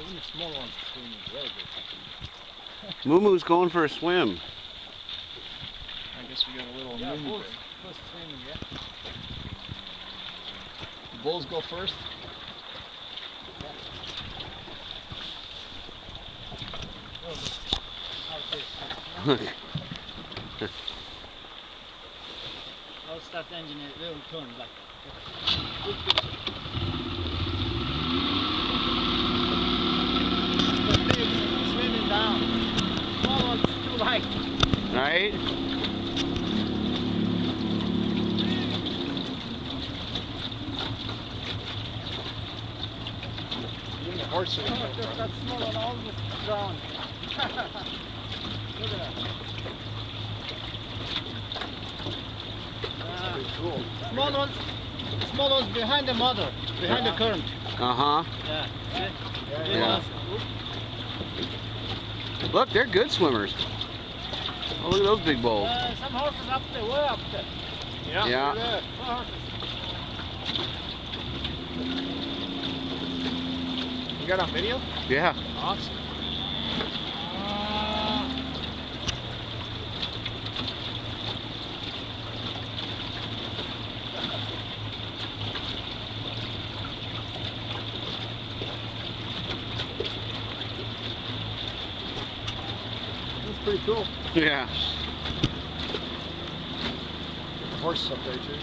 even the small ones swimming very good. Moo-Moo's going for a swim. I guess we got a little moo-moo bulls, there. first swimming, yeah. The bulls go first? I'll start the engine, it will turn like that. The big swimming down. Small one's too light. Right? Even the horse is That small one almost drowned. Look at that. pretty cool. Small ones behind the mother, behind the current. Uh-huh. Yeah. Yeah. Look, they're good swimmers. Oh, look at those big bulls. Some horses up there, way up there. Yeah. Yeah. Look at that. Some horses. You got on video? Yeah. Awesome. That's pretty cool. Yeah. The horses up there too.